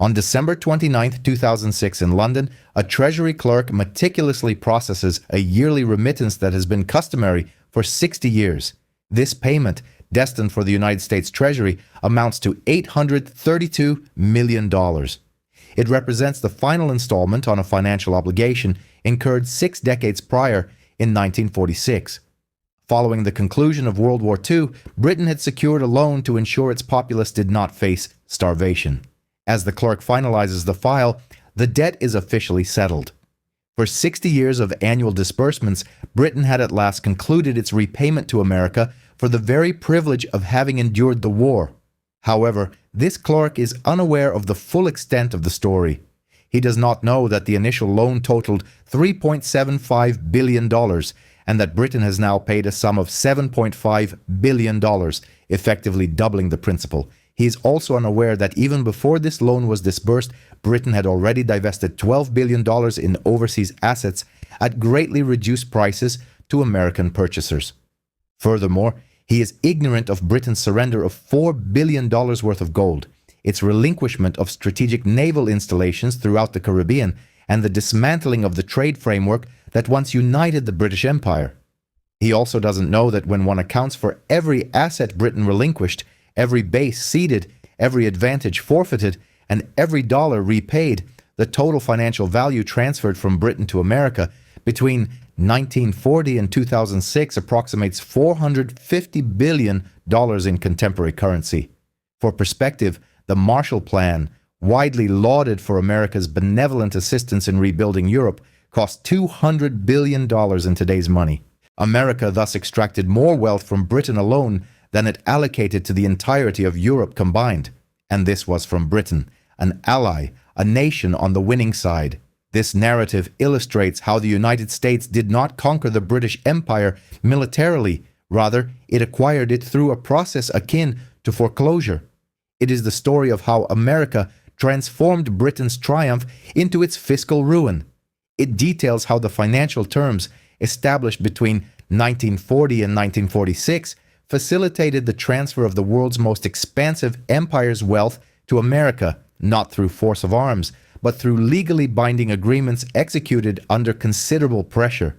On December 29, 2006 in London, a Treasury clerk meticulously processes a yearly remittance that has been customary for 60 years. This payment, destined for the United States Treasury, amounts to $832 million. It represents the final installment on a financial obligation incurred 6 decades prior in 1946. Following the conclusion of World War II, Britain had secured a loan to ensure its populace did not face starvation. As the clerk finalizes the file, the debt is officially settled. For 60 years of annual disbursements, Britain had at last concluded its repayment to America for the very privilege of having endured the war. However, this clerk is unaware of the full extent of the story. He does not know that the initial loan totaled $3.75 billion and that Britain has now paid a sum of $7.5 billion, effectively doubling the principal. He is also unaware that even before this loan was disbursed, Britain had already divested $12 billion in overseas assets at greatly reduced prices to American purchasers. Furthermore, he is ignorant of Britain's surrender of $4 billion worth of gold, its relinquishment of strategic naval installations throughout the Caribbean, and the dismantling of the trade framework that once united the British Empire. He also doesn't know that when one accounts for every asset Britain relinquished, every base ceded, every advantage forfeited, and every dollar repaid, the total financial value transferred from Britain to America between 1940 and 2006 approximates $450 billion in contemporary currency. For perspective, the Marshall Plan, widely lauded for America's benevolent assistance in rebuilding Europe, cost $200 billion in today's money. America thus extracted more wealth from Britain alone than it allocated to the entirety of Europe combined. And this was from Britain, an ally, a nation on the winning side. This narrative illustrates how the United States did not conquer the British Empire militarily. Rather, it acquired it through a process akin to foreclosure. It is the story of how America transformed Britain's triumph into its fiscal ruin. It details how the financial terms established between 1940 and 1946 facilitated the transfer of the world's most expansive empire's wealth to America, not through force of arms, but through legally binding agreements executed under considerable pressure.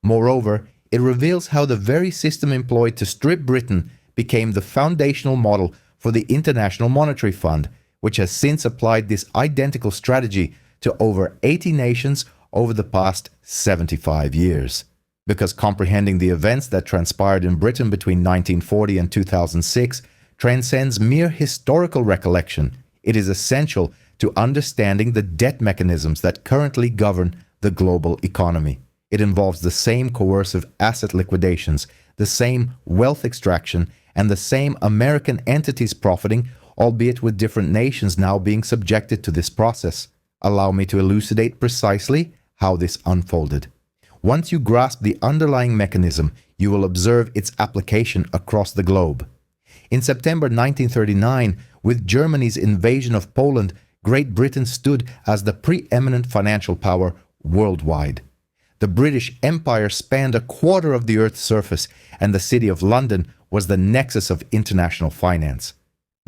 Moreover, it reveals how the very system employed to strip Britain became the foundational model for the International Monetary Fund, which has since applied this identical strategy to over 80 nations over the past 75 years. Because comprehending the events that transpired in Britain between 1940 and 2006 transcends mere historical recollection, it is essential to understanding the debt mechanisms that currently govern the global economy. It involves the same coercive asset liquidations, the same wealth extraction, and the same American entities profiting, albeit with different nations now being subjected to this process. Allow me to elucidate precisely how this unfolded. Once you grasp the underlying mechanism, you will observe its application across the globe. In September 1939, with Germany's invasion of Poland, Great Britain stood as the preeminent financial power worldwide. The British Empire spanned a quarter of the Earth's surface, and the City of London was the nexus of international finance.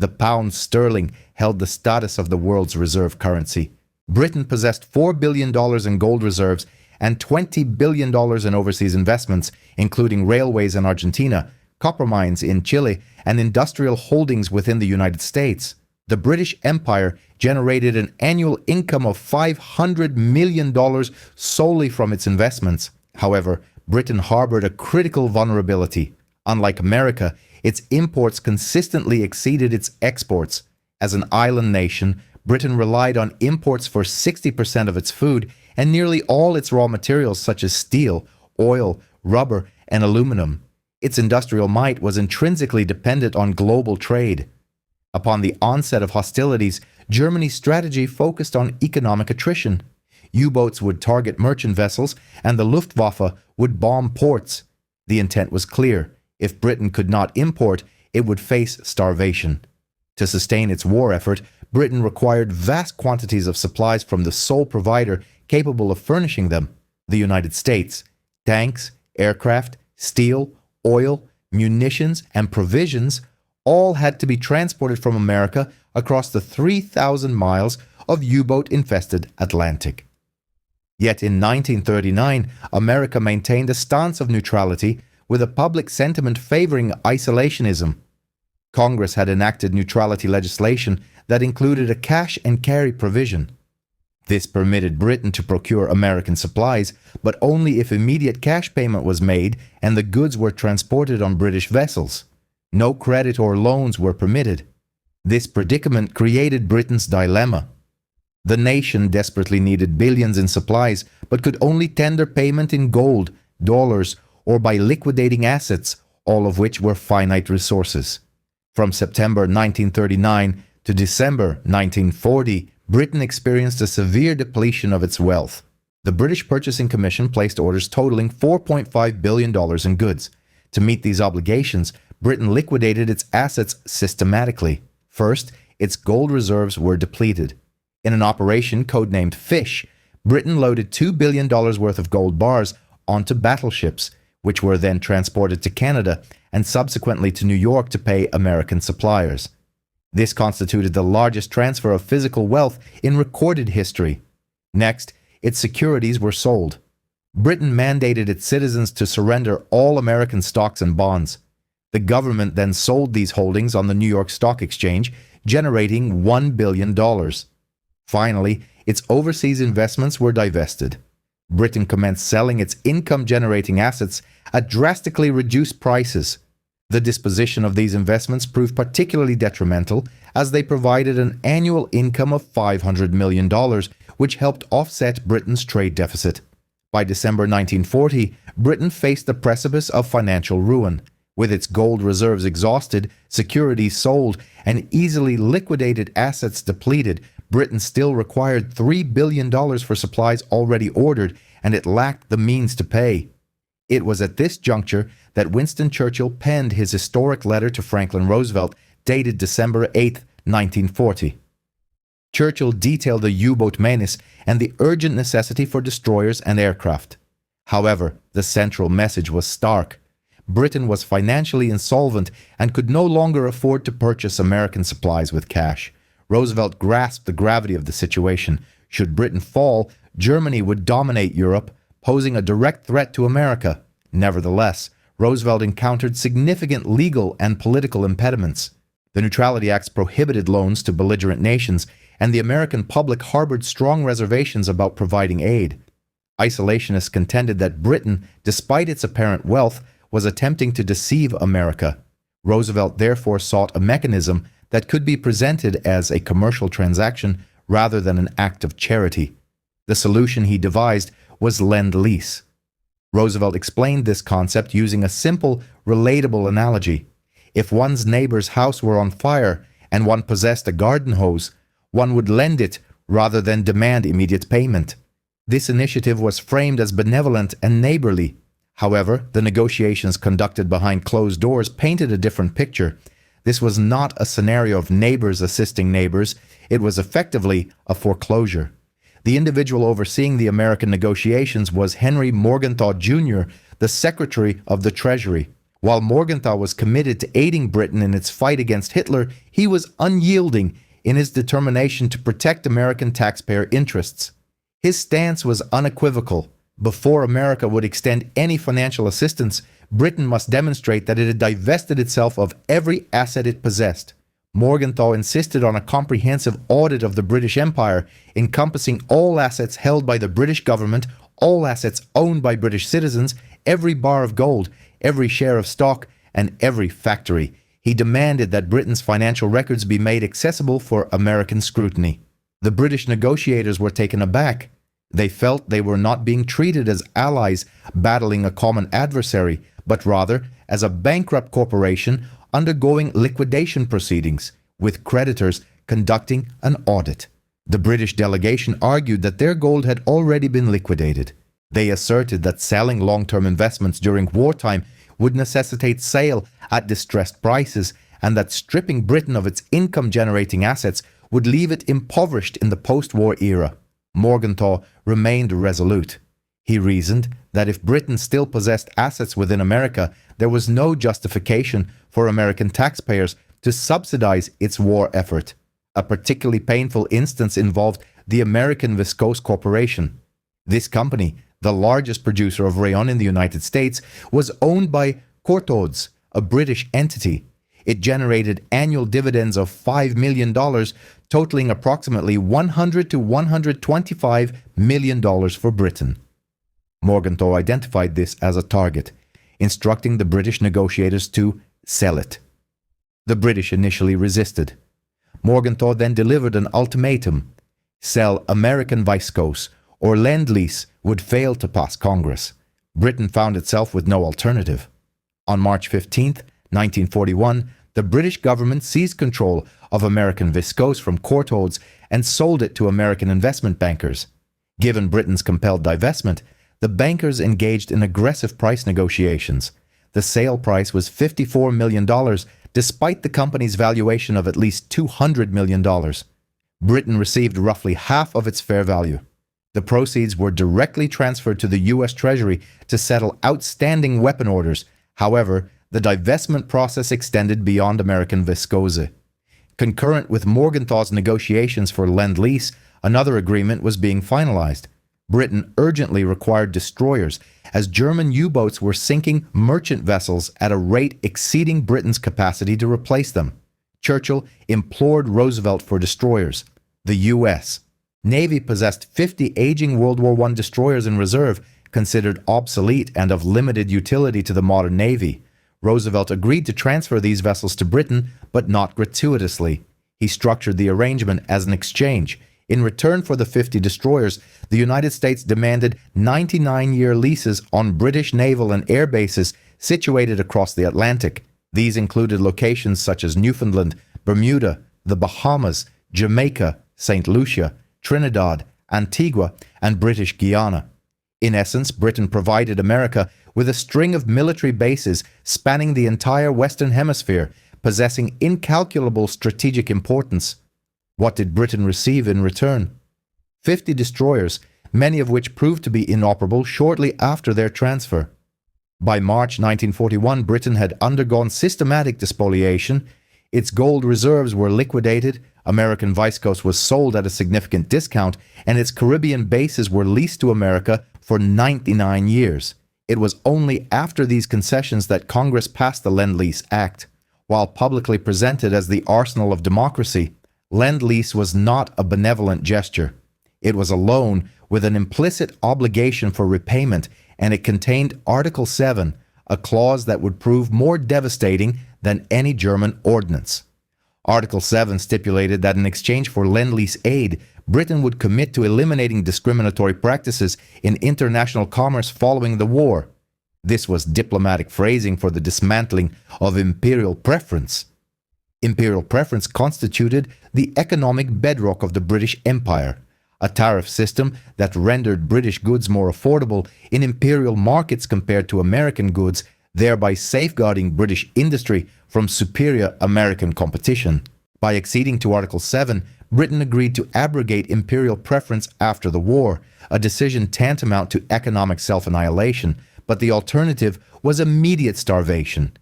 The pound sterling held the status of the world's reserve currency. Britain possessed $4 billion in gold reserves and $20 billion in overseas investments, including railways in Argentina, copper mines in Chile, and industrial holdings within the United States. The British Empire generated an annual income of $500 million solely from its investments. However, Britain harbored a critical vulnerability. Unlike America, its imports consistently exceeded its exports. As an island nation, Britain relied on imports for 60% of its food and nearly all its raw materials such as steel, oil, rubber, and aluminum. Its industrial might was intrinsically dependent on global trade. Upon the onset of hostilities, Germany's strategy focused on economic attrition. U-boats would target merchant vessels, and the Luftwaffe would bomb ports. The intent was clear. If Britain could not import, it would face starvation. To sustain its war effort, Britain required vast quantities of supplies from the sole provider capable of furnishing them, the United States. Tanks, aircraft, steel, oil, munitions, and provisions, all had to be transported from America across the 3,000 miles of U-boat-infested Atlantic. Yet in 1939, America maintained a stance of neutrality with a public sentiment favoring isolationism. Congress had enacted neutrality legislation that included a cash and carry provision. This permitted Britain to procure American supplies, but only if immediate cash payment was made and the goods were transported on British vessels. No credit or loans were permitted. This predicament created Britain's dilemma. The nation desperately needed billions in supplies, but could only tender payment in gold, dollars, or by liquidating assets, all of which were finite resources. From September 1939 to December 1940, Britain experienced a severe depletion of its wealth. The British Purchasing Commission placed orders totaling $4.5 billion in goods. To meet these obligations, Britain liquidated its assets systematically. First, its gold reserves were depleted. In an operation codenamed Fish, Britain loaded $2 billion worth of gold bars onto battleships, which were then transported to Canada and subsequently to New York to pay American suppliers. This constituted the largest transfer of physical wealth in recorded history. Next, its securities were sold. Britain mandated its citizens to surrender all American stocks and bonds. The government then sold these holdings on the New York Stock Exchange, generating $1 billion. Finally, its overseas investments were divested. Britain commenced selling its income-generating assets at drastically reduced prices. The disposition of these investments proved particularly detrimental as they provided an annual income of $500 million, which helped offset Britain's trade deficit. By December 1940, Britain faced the precipice of financial ruin. With its gold reserves exhausted, securities sold, and easily liquidated assets depleted, Britain still required $3 billion for supplies already ordered, and it lacked the means to pay. It was at this juncture that Winston Churchill penned his historic letter to Franklin Roosevelt, dated December 8, 1940. Churchill detailed the U-boat menace and the urgent necessity for destroyers and aircraft. However, the central message was stark. Britain was financially insolvent and could no longer afford to purchase American supplies with cash. Roosevelt grasped the gravity of the situation. Should Britain fall, Germany would dominate Europe, posing a direct threat to America. Nevertheless, Roosevelt encountered significant legal and political impediments. The Neutrality Acts prohibited loans to belligerent nations, and the American public harbored strong reservations about providing aid. Isolationists contended that Britain, despite its apparent wealth, was attempting to deceive America. Roosevelt therefore sought a mechanism that could be presented as a commercial transaction rather than an act of charity. The solution he devised was Lend-Lease. Roosevelt explained this concept using a simple, relatable analogy. If one's neighbor's house were on fire and one possessed a garden hose, one would lend it rather than demand immediate payment. This initiative was framed as benevolent and neighborly. However, the negotiations conducted behind closed doors painted a different picture. This was not a scenario of neighbors assisting neighbors. It was effectively a foreclosure. The individual overseeing the American negotiations was Henry Morgenthau Jr., the Secretary of the Treasury. While Morgenthau was committed to aiding Britain in its fight against Hitler, he was unyielding in his determination to protect American taxpayer interests. His stance was unequivocal. Before America would extend any financial assistance, Britain must demonstrate that it had divested itself of every asset it possessed. Morgenthau insisted on a comprehensive audit of the British Empire, encompassing all assets held by the British government, all assets owned by British citizens, every bar of gold, every share of stock, and every factory. He demanded that Britain's financial records be made accessible for American scrutiny. The British negotiators were taken aback. They felt they were not being treated as allies battling a common adversary, but rather as a bankrupt corporation undergoing liquidation proceedings, with creditors conducting an audit. The British delegation argued that their gold had already been liquidated. They asserted that selling long-term investments during wartime would necessitate sale at distressed prices, and that stripping Britain of its income-generating assets would leave it impoverished in the post-war era. Morgenthau remained resolute. He reasoned that if Britain still possessed assets within America, there was no justification for American taxpayers to subsidize its war effort. A particularly painful instance involved the American Viscose Corporation. This company, the largest producer of rayon in the United States, was owned by Courtaulds, a British entity. It generated annual dividends of $5 million, totaling approximately $100 to $125 million for Britain. Morgenthau identified this as a target, instructing the British negotiators to sell it. The British initially resisted. Morgenthau then delivered an ultimatum: sell American viscose, or Lend-Lease would fail to pass Congress. Britain found itself with no alternative. On March 15, 1941, the British government seized control of American viscose from Courtaulds and sold it to American investment bankers. Given Britain's compelled divestment, the bankers engaged in aggressive price negotiations. The sale price was $54 million, despite the company's valuation of at least $200 million. Britain received roughly half of its fair value. The proceeds were directly transferred to the U.S. Treasury to settle outstanding weapon orders. However, the divestment process extended beyond American viscose. Concurrent with Morgenthau's negotiations for Lend-Lease, another agreement was being finalized. Britain urgently required destroyers, as German U-boats were sinking merchant vessels at a rate exceeding Britain's capacity to replace them. Churchill implored Roosevelt for destroyers. The U.S. Navy possessed 50 aging World War I destroyers in reserve, considered obsolete and of limited utility to the modern Navy. Roosevelt agreed to transfer these vessels to Britain, but not gratuitously. He structured the arrangement as an exchange. In return for the 50 destroyers, the United States demanded 99-year leases on British naval and air bases situated across the Atlantic. These included locations such as Newfoundland, Bermuda, the Bahamas, Jamaica, St. Lucia, Trinidad, Antigua, and British Guiana. In essence, Britain provided America with a string of military bases spanning the entire Western Hemisphere, possessing incalculable strategic importance. What did Britain receive in return? 50 destroyers, many of which proved to be inoperable shortly after their transfer. By March 1941, Britain had undergone systematic despoliation. Its gold reserves were liquidated, American viscose was sold at a significant discount, and its Caribbean bases were leased to America for 99 years. It was only after these concessions that Congress passed the Lend-Lease Act. While publicly presented as the arsenal of democracy, Lend-Lease was not a benevolent gesture. It was a loan with an implicit obligation for repayment, and it contained Article 7, a clause that would prove more devastating than any German ordinance. Article 7 stipulated that in exchange for Lend-Lease aid, Britain would commit to eliminating discriminatory practices in international commerce following the war. This was diplomatic phrasing for the dismantling of imperial preference. Imperial preference constituted the economic bedrock of the British Empire, a tariff system that rendered British goods more affordable in imperial markets compared to American goods, thereby safeguarding British industry from superior American competition. By acceding to Article 7, Britain agreed to abrogate imperial preference after the war, a decision tantamount to economic self-annihilation, but the alternative was immediate starvation.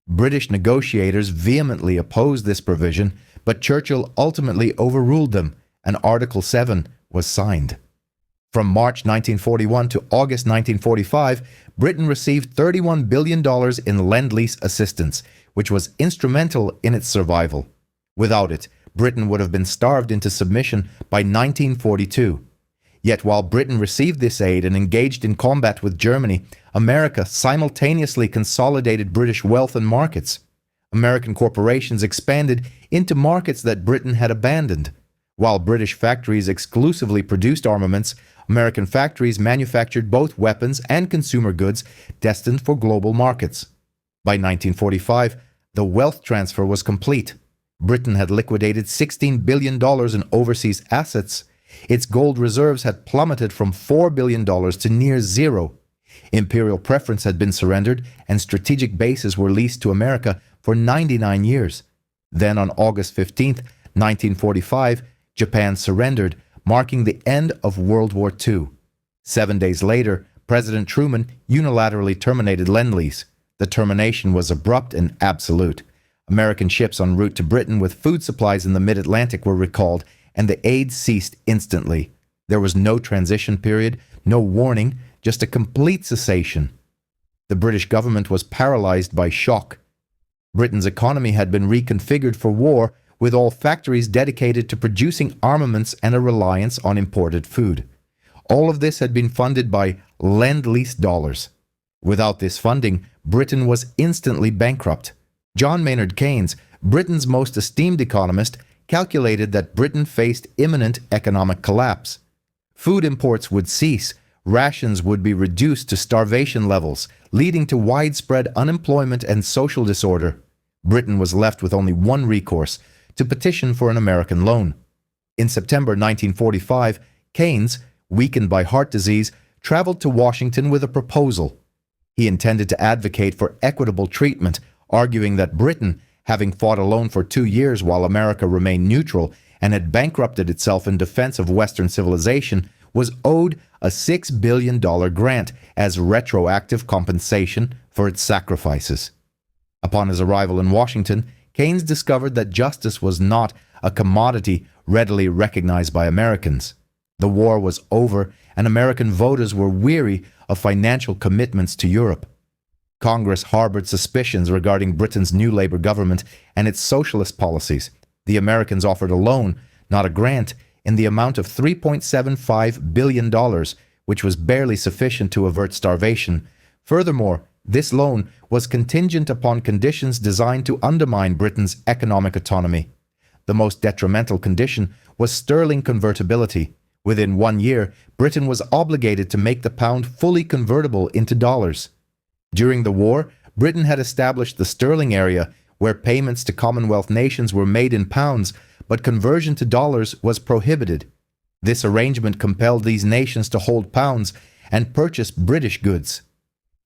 British negotiators vehemently opposed this provision, but Churchill ultimately overruled them, and Article 7 was signed. From March 1941 to August 1945, Britain received $31 billion in Lend-Lease assistance, which was instrumental in its survival. Without it, Britain would have been starved into submission by 1942. Yet while Britain received this aid and engaged in combat with Germany, America simultaneously consolidated British wealth and markets. American corporations expanded into markets that Britain had abandoned. While British factories exclusively produced armaments, American factories manufactured both weapons and consumer goods destined for global markets. By 1945, the wealth transfer was complete. Britain had liquidated $16 billion in overseas assets. Its gold reserves had plummeted from $4 billion to near zero. Imperial preference had been surrendered, and strategic bases were leased to America for 99 years. Then on August 15, 1945, Japan surrendered, marking the end of World War II. 7 days later, President Truman unilaterally terminated Lend-Lease. The termination was abrupt and absolute. American ships en route to Britain with food supplies in the mid-Atlantic were recalled, and the aid ceased instantly. There was no transition period, no warning, just a complete cessation. The British government was paralyzed by shock. Britain's economy had been reconfigured for war, with all factories dedicated to producing armaments and a reliance on imported food. All of this had been funded by Lend-Lease dollars. Without this funding, Britain was instantly bankrupt. John Maynard Keynes, Britain's most esteemed economist, calculated that Britain faced imminent economic collapse. Food imports would cease, rations would be reduced to starvation levels, leading to widespread unemployment and social disorder. Britain was left with only one recourse: to petition for an American loan. In September 1945, Keynes, weakened by heart disease, traveled to Washington with a proposal. He intended to advocate for equitable treatment, arguing that Britain, having fought alone for 2 years while America remained neutral and had bankrupted itself in defense of Western civilization, was owed a $6 billion grant as retroactive compensation for its sacrifices. Upon his arrival in Washington, Keynes discovered that justice was not a commodity readily recognized by Americans. The war was over, and American voters were weary of financial commitments to Europe. Congress harbored suspicions regarding Britain's new Labour government and its socialist policies. The Americans offered a loan, not a grant, in the amount of $3.75 billion, which was barely sufficient to avert starvation. Furthermore, this loan was contingent upon conditions designed to undermine Britain's economic autonomy. The most detrimental condition was sterling convertibility. Within 1 year, Britain was obligated to make the pound fully convertible into dollars. During the war, Britain had established the sterling area, where payments to Commonwealth nations were made in pounds, but conversion to dollars was prohibited. This arrangement compelled these nations to hold pounds and purchase British goods.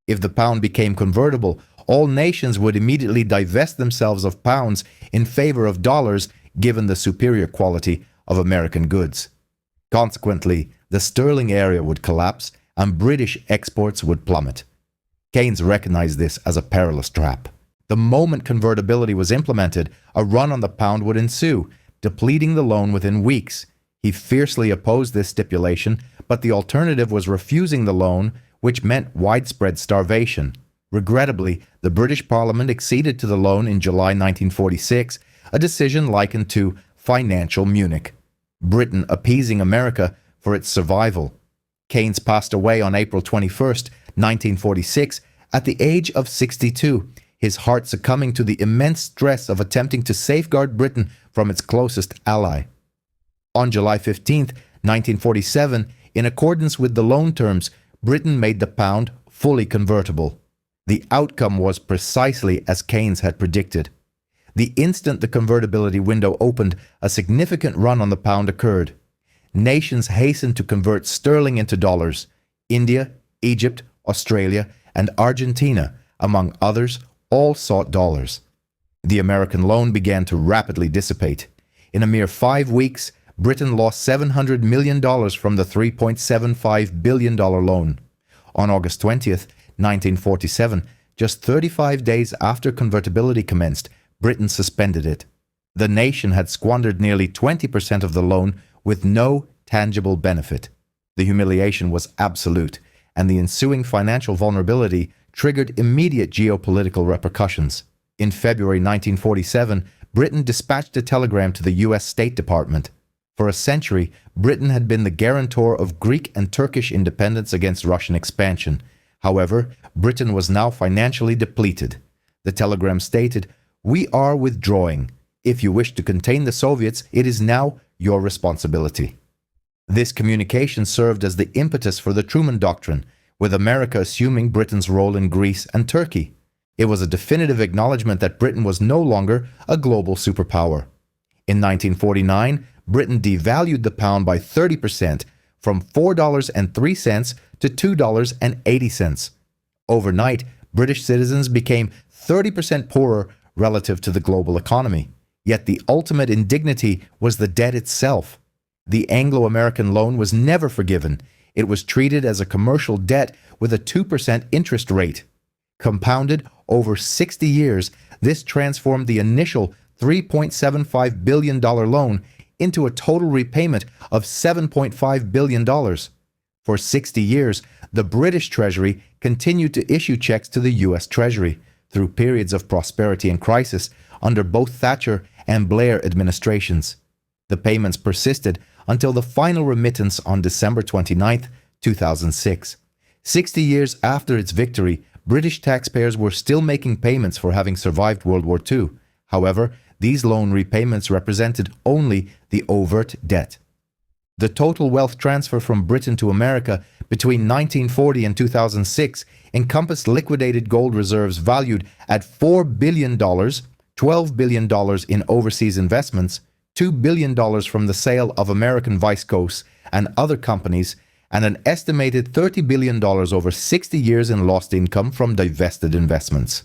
If the pound became convertible, all nations would immediately divest themselves of pounds in favor of dollars, given the superior quality of American goods. Consequently, the sterling area would collapse and British exports would plummet. Keynes recognized this as a perilous trap. The moment convertibility was implemented, a run on the pound would ensue, depleting the loan within weeks. He fiercely opposed this stipulation, but the alternative was refusing the loan, which meant widespread starvation. Regrettably, the British Parliament acceded to the loan in July 1946, a decision likened to financial Munich, Britain appeasing America for its survival. Keynes passed away on April 21, 1946, at the age of 62, his heart succumbing to the immense stress of attempting to safeguard Britain from its closest ally. On July 15, 1947, in accordance with the loan terms, Britain made the pound fully convertible. The outcome was precisely as Keynes had predicted. The instant the convertibility window opened, a significant run on the pound occurred. Nations hastened to convert sterling into dollars. India, Egypt, Australia, and Argentina, among others, all sought dollars. The American loan began to rapidly dissipate. In a mere 5 weeks, Britain lost $700 million from the $3.75 billion loan. On August 20th, 1947, just 35 days after convertibility commenced, Britain suspended it. The nation had squandered nearly 20% of the loan with no tangible benefit. The humiliation was absolute, and the ensuing financial vulnerability triggered immediate geopolitical repercussions. In February 1947, Britain dispatched a telegram to the U.S. State Department. For a century, Britain had been the guarantor of Greek and Turkish independence against Russian expansion. However, Britain was now financially depleted. The telegram stated, "We are withdrawing. If you wish to contain the Soviets, it is now your responsibility." This communication served as the impetus for the Truman Doctrine, with America assuming Britain's role in Greece and Turkey. It was a definitive acknowledgement that Britain was no longer a global superpower. In 1949, Britain devalued the pound by 30%, from $4.03 to $2.80. Overnight, British citizens became 30% poorer relative to the global economy. Yet the ultimate indignity was the debt itself. The Anglo-American loan was never forgiven. It was treated as a commercial debt with a 2% interest rate. Compounded Over 60 years, this transformed the initial $3.75 billion loan into a total repayment of $7.5 billion. For 60 years, the British Treasury continued to issue checks to the US Treasury through periods of prosperity and crisis under both Thatcher and Blair administrations. The payments persisted until the final remittance on December 29, 2006. 60 years after its victory, British taxpayers were still making payments for having survived World War II. However, these loan repayments represented only the overt debt. The total wealth transfer from Britain to America between 1940 and 2006 encompassed liquidated gold reserves valued at $4 billion, $12 billion in overseas investments, $2 billion from the sale of American Vice Coast and other companies, and an estimated $30 billion over 60 years in lost income from divested investments.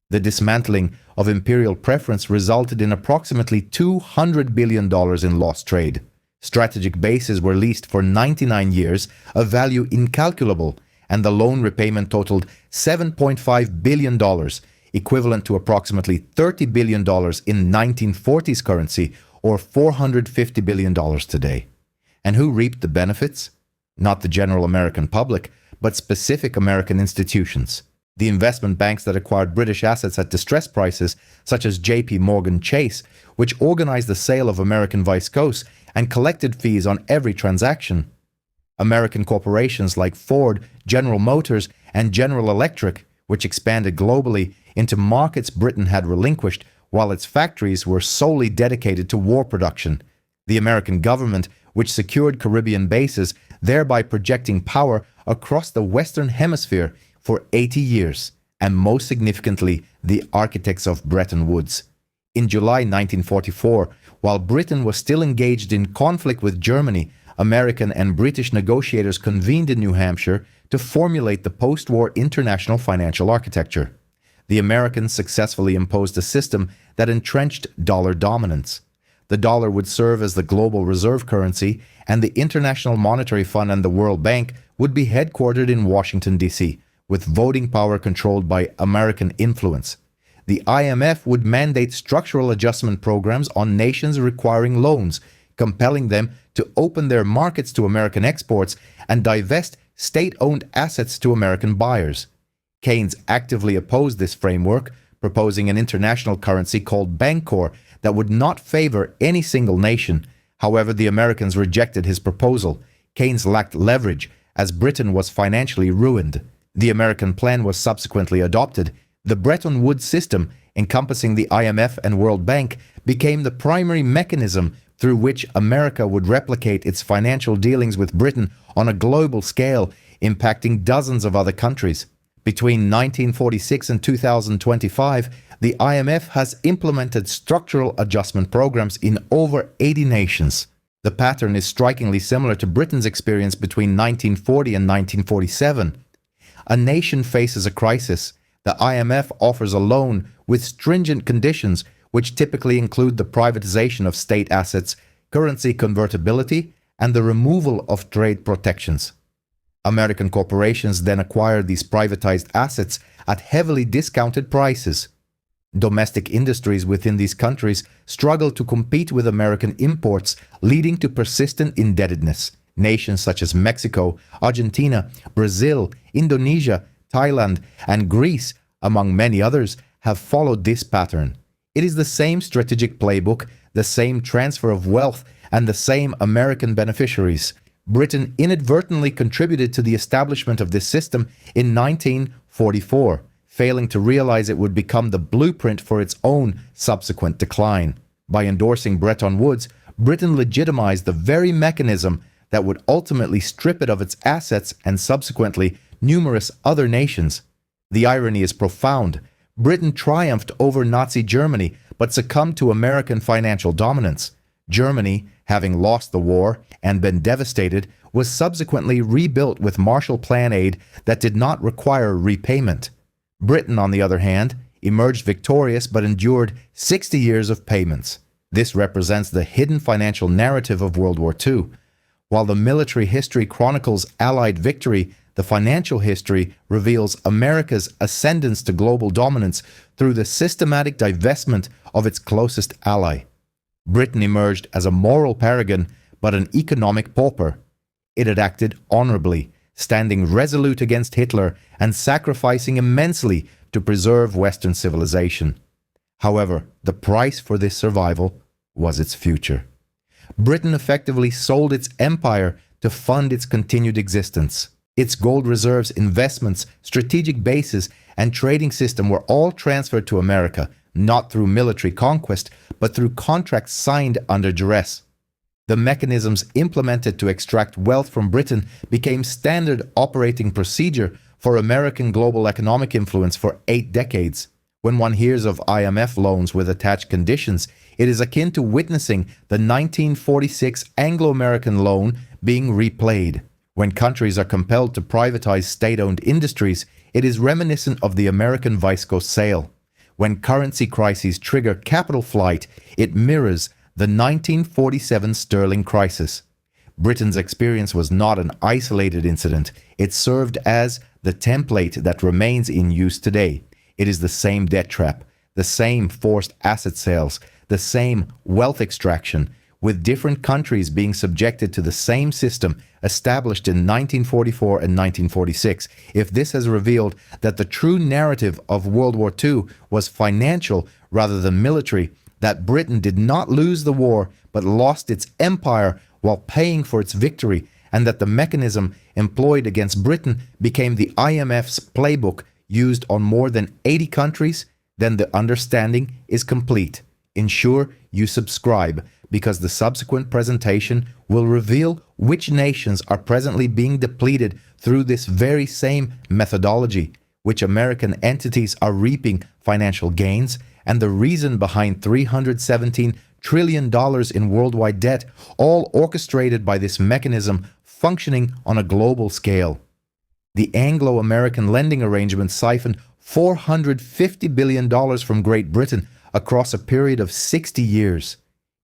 The dismantling of imperial preference resulted in approximately $200 billion in lost trade. Strategic bases were leased for 99 years, a value incalculable, and the loan repayment totaled $7.5 billion, equivalent to approximately $30 billion in 1940s currency, or $450 billion today. And who reaped the benefits? Not the general American public, but specific American institutions. The investment banks that acquired British assets at distressed prices, such as J.P. Morgan Chase, which organized the sale of American Vice Coast and collected fees on every transaction. American corporations like Ford, General Motors, and General Electric, which expanded globally into markets Britain had relinquished while its factories were solely dedicated to war production. The American government, which secured Caribbean bases, thereby projecting power across the Western Hemisphere for 80 years, and most significantly, the architects of Bretton Woods. In July 1944, while Britain was still engaged in conflict with Germany, American and British negotiators convened in New Hampshire to formulate the post-war international financial architecture. The Americans successfully imposed a system that entrenched dollar dominance. The dollar would serve as the global reserve currency, and the International Monetary Fund and the World Bank would be headquartered in Washington, D.C., with voting power controlled by American influence. The IMF would mandate structural adjustment programs on nations requiring loans, compelling them to open their markets to American exports and divest state-owned assets to American buyers. Keynes actively opposed this framework, proposing an international currency called Bancor that would not favor any single nation. However, the Americans rejected his proposal. Keynes lacked leverage, as Britain was financially ruined. The American plan was subsequently adopted. The Bretton Woods system, encompassing the IMF and World Bank, became the primary mechanism through which America would replicate its financial dealings with Britain on a global scale, impacting dozens of other countries. Between 1946 and 2025, the IMF has implemented structural adjustment programs in over 80 nations. The pattern is strikingly similar to Britain's experience between 1940 and 1947. A nation faces a crisis. The IMF offers a loan with stringent conditions, which typically include the privatization of state assets, currency convertibility, and the removal of trade protections. American corporations then acquire these privatized assets at heavily discounted prices. Domestic industries within these countries struggle to compete with American imports, leading to persistent indebtedness. Nations such as Mexico, Argentina, Brazil, Indonesia, Thailand, and Greece, among many others, have followed this pattern. It is the same strategic playbook, the same transfer of wealth, and the same American beneficiaries. Britain inadvertently contributed to the establishment of this system in 1944, failing to realize it would become the blueprint for its own subsequent decline. By endorsing Bretton Woods, Britain legitimized the very mechanism that would ultimately strip it of its assets and subsequently numerous other nations. The irony is profound. Britain triumphed over Nazi Germany, but succumbed to American financial dominance. Germany, having lost the war and been devastated, was subsequently rebuilt with Marshall Plan aid that did not require repayment. Britain, on the other hand, emerged victorious but endured 60 years of payments. This represents the hidden financial narrative of World War II. While the military history chronicles Allied victory, the financial history reveals America's ascendance to global dominance through the systematic divestment of its closest ally. Britain emerged as a moral paragon, but an economic pauper. It had acted honorably, standing resolute against Hitler and sacrificing immensely to preserve Western civilization. However, the price for this survival was its future. Britain effectively sold its empire to fund its continued existence. Its gold reserves, investments, strategic bases, and trading system were all transferred to America, not through military conquest, but through contracts signed under duress. The mechanisms implemented to extract wealth from Britain became standard operating procedure for American global economic influence for 8 decades. When one hears of IMF loans with attached conditions, it is akin to witnessing the 1946 Anglo-American loan being replayed. When countries are compelled to privatize state-owned industries, it is reminiscent of the American Visco sale. When currency crises trigger capital flight, it mirrors the 1947 sterling crisis. Britain's experience was not an isolated incident. It served as the template that remains in use today. It is the same debt trap, the same forced asset sales, the same wealth extraction, with different countries being subjected to the same system established in 1944 and 1946. If this has revealed that the true narrative of World War II was financial rather than military, that Britain did not lose the war but lost its empire while paying for its victory, and that the mechanism employed against Britain became the IMF's playbook used on more than 80 countries, then the understanding is complete. Ensure you subscribe, because the subsequent presentation will reveal which nations are presently being depleted through this very same methodology, which American entities are reaping financial gains, and the reason behind $317 trillion in worldwide debt, all orchestrated by this mechanism functioning on a global scale. The Anglo-American lending arrangement siphoned $450 billion from Great Britain across a period of 60 years.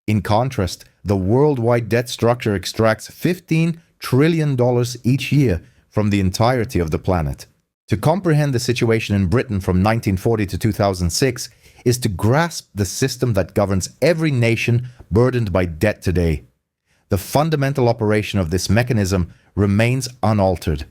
In contrast, the worldwide debt structure extracts $15 trillion each year from the entirety of the planet. To comprehend the situation in Britain from 1940 to 2006 is to grasp the system that governs every nation burdened by debt today. The fundamental operation of this mechanism remains unaltered.